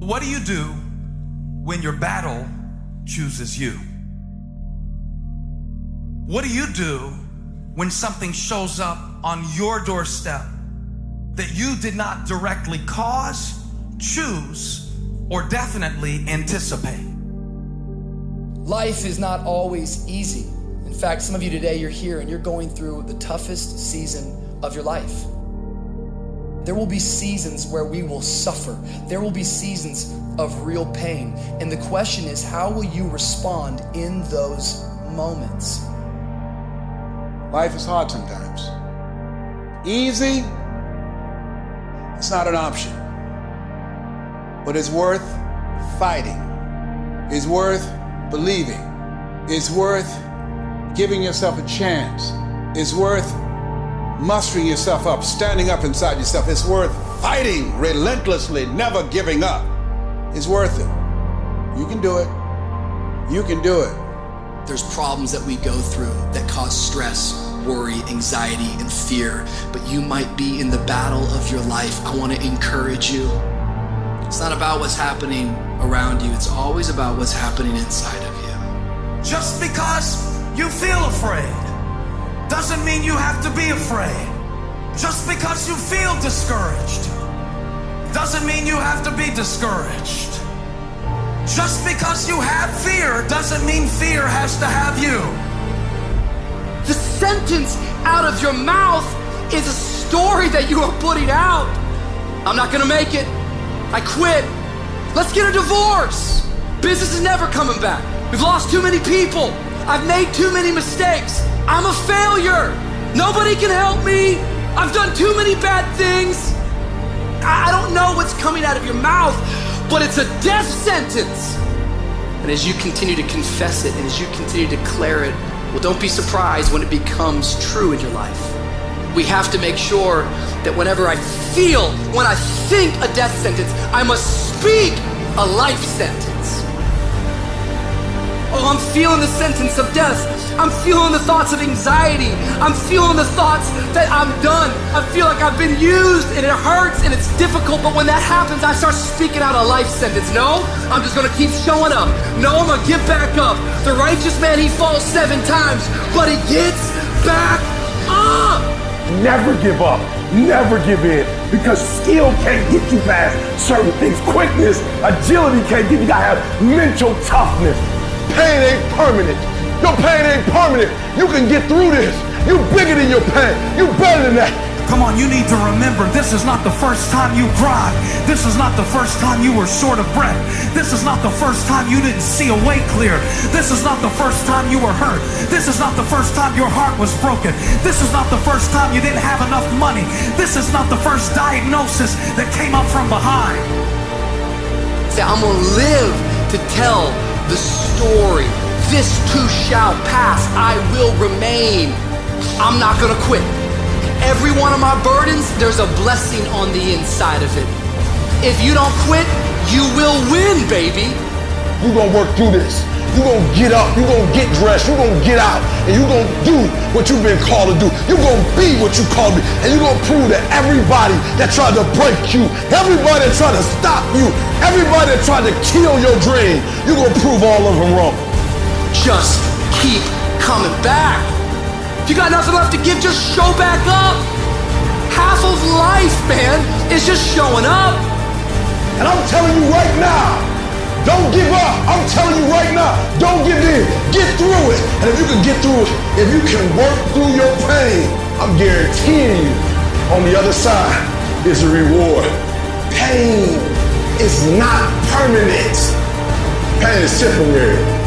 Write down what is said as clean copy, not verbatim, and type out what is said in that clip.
What do you do when your battle chooses you? What do you do when something shows up on your doorstep that you did not directly cause, choose, or definitely anticipate? Life is not always easy. In fact, some of you today, you're here and you're going through the toughest season of your life. There will be seasons where we will suffer. There will be seasons of real pain. And the question is, how will you respond in those moments? Life is hard sometimes. Easy, it's not an option. But it's worth fighting. It's worth believing. It's worth giving yourself a chance. It's worth mustering yourself up, standing up inside yourself. It's worth fighting relentlessly, never giving up. It's worth it. You can do it. You can do it. There's problems that we go through that cause stress, worry, anxiety, and fear, but you might be in the battle of your life. I want to encourage you. It's not about what's happening around you. It's always about what's happening inside of you. Just because you feel afraid doesn't mean you have to be afraid. Just because you feel discouraged doesn't mean you have to be discouraged. Just because you have fear doesn't mean fear has to have you. The sentence out of your mouth is a story that you are putting out. I'm not gonna make it. I quit. Let's get a divorce. Business is never coming back. We've lost too many people. I've made too many mistakes. I'm a failure. Nobody can help me. I've done too many bad things. I don't know what's coming out of your mouth, but it's a death sentence. And as you continue to confess it and as you continue to declare it, well, don't be surprised when it becomes true in your life. We have to make sure that whenever I think a death sentence, I must speak a life sentence. Oh, I'm feeling the sentence of death. I'm feeling the thoughts of anxiety. I'm feeling the thoughts that I'm done. I feel like I've been used and it hurts and it's difficult, but when that happens, I start speaking out a life sentence. No, I'm just gonna keep showing up. No, I'm gonna get back up. The righteous man, he falls 7 times, but he gets back up. Never give up, never give in, because skill can't get you past certain things. Quickness, agility can't get you. You gotta have mental toughness. Pain ain't permanent. Your pain ain't permanent. You can get through this. You bigger than your pain. You better than that. Come on, you need to remember, this is not the first time you cried. This is not the first time you were short of breath. This is not the first time you didn't see a way clear. This is not the first time you were hurt. This is not the first time your heart was broken. This is not the first time you didn't have enough money. This is not the first diagnosis that came up from behind. Say, I'm gonna live to tell the story. This too shall pass. I will remain. I'm not gonna quit. Every one of my burdens, there's a blessing on the inside of it. If you don't quit, you will win, baby. You're gonna work through this. You're gonna get up, you're gonna get dressed, you're gonna get out, and you're gonna do what you've been called to do. You're gonna be what you called to be, and you're gonna prove that everybody that tried to break you, everybody that tried to stop you, everybody that tried to kill your dream, you're gonna prove all of them wrong. Just keep coming back. If you got nothing left to give, just show back up. Half of life, man, is just showing up. And I'm telling you right now, don't give up. I'm telling you right now, don't give in. Get through it. And if you can get through it, if you can work through your pain, I'm guaranteeing you, on the other side is a reward. Pain is not permanent. Pain is temporary.